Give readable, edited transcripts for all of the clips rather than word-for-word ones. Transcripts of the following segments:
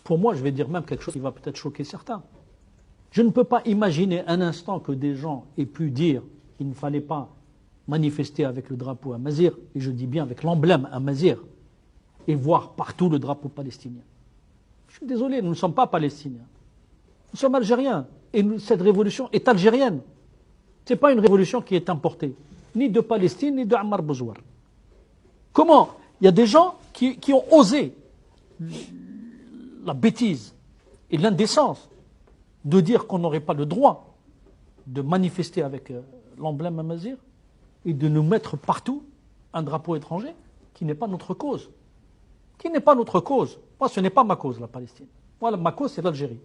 Pour moi, je vais dire même quelque chose qui va peut-être choquer certains. Je ne peux pas imaginer un instant que des gens aient pu dire qu'il ne fallait pas manifester avec le drapeau amazigh, et je dis bien avec l'emblème amazigh, et voir partout le drapeau palestinien. Je suis désolé, nous ne sommes pas palestiniens. Nous sommes algériens. Et cette révolution est algérienne. Ce n'est pas une révolution qui est importée, ni de Palestine, ni de Ammar Bouzouar. Comment? Il y a des gens qui ont osé la bêtise et l'indécence de dire qu'on n'aurait pas le droit de manifester avec l'emblème amazigh et de nous mettre partout un drapeau étranger qui n'est pas notre cause. Qui n'est pas notre cause. Moi, ce n'est pas ma cause, la Palestine. Moi, ma cause, c'est l'Algérie.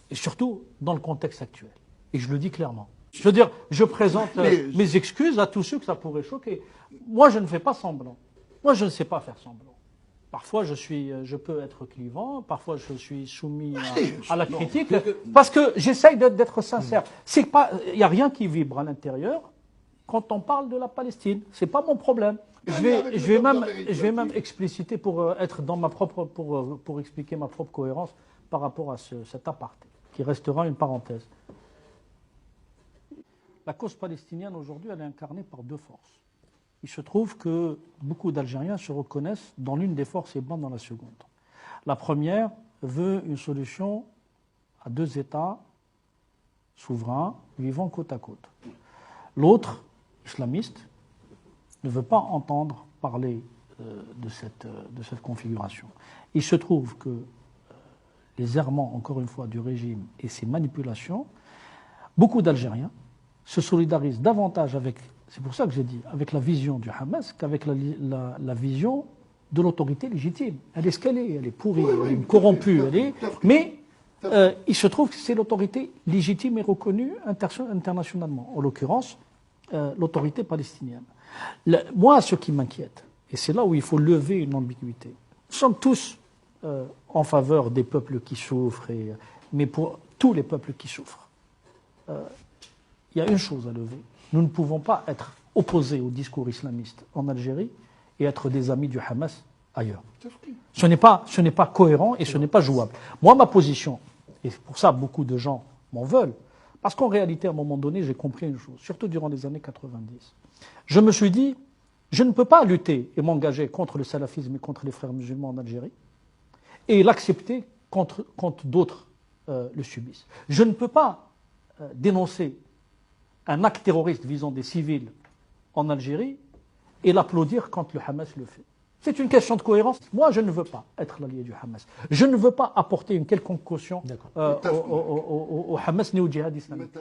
Et surtout dans le contexte actuel. Et je le dis clairement. Je veux dire, je présente mes excuses à tous ceux que ça pourrait choquer. Moi, je ne fais pas semblant. Moi, je ne sais pas faire semblant. Parfois, je peux être clivant, parfois je suis soumis à la critique, parce que j'essaye d'être sincère. Il n'y a rien qui vibre à l'intérieur quand on parle de la Palestine. C'est pas mon problème. Je vais même expliciter pour être dans ma propre, pour expliquer ma propre cohérence par rapport à cet aparté, qui restera une parenthèse. La cause palestinienne aujourd'hui, elle est incarnée par deux forces. Il se trouve que beaucoup d'Algériens se reconnaissent dans l'une des forces et dans la seconde. La première veut une solution à deux États souverains vivant côte à côte. L'autre, islamiste, ne veut pas entendre parler de cette configuration. Il se trouve que les errements, encore une fois, du régime et ses manipulations, beaucoup d'Algériens se solidarisent davantage avec, c'est pour ça que j'ai dit, avec la vision du Hamas qu'avec la vision de l'autorité légitime. Elle est ce qu'elle est, elle est pourrie, elle est corrompue, mais il se trouve que c'est l'autorité légitime et reconnue internationalement, en l'occurrence l'autorité palestinienne. Moi, ce qui m'inquiète, et c'est là où il faut lever une ambiguïté, nous sommes tous en faveur des peuples qui souffrent, mais pour tous les peuples qui souffrent. Il y a une chose à lever. Nous ne pouvons pas être opposés au discours islamiste en Algérie et être des amis du Hamas ailleurs. Ce n'est pas cohérent et ce n'est pas jouable. Moi, ma position, et pour ça beaucoup de gens m'en veulent, parce qu'en réalité, à un moment donné, j'ai compris une chose, surtout durant les années 90. Je me suis dit, je ne peux pas lutter et m'engager contre le salafisme et contre les frères musulmans en Algérie et l'accepter quand d'autres le subissent. Je ne peux pas dénoncer un acte terroriste visant des civils en Algérie et l'applaudir quand le Hamas le fait. C'est une question de cohérence. Moi, je ne veux pas être l'allié du Hamas. Je ne veux pas apporter une quelconque caution au Hamas ni au djihad islamique.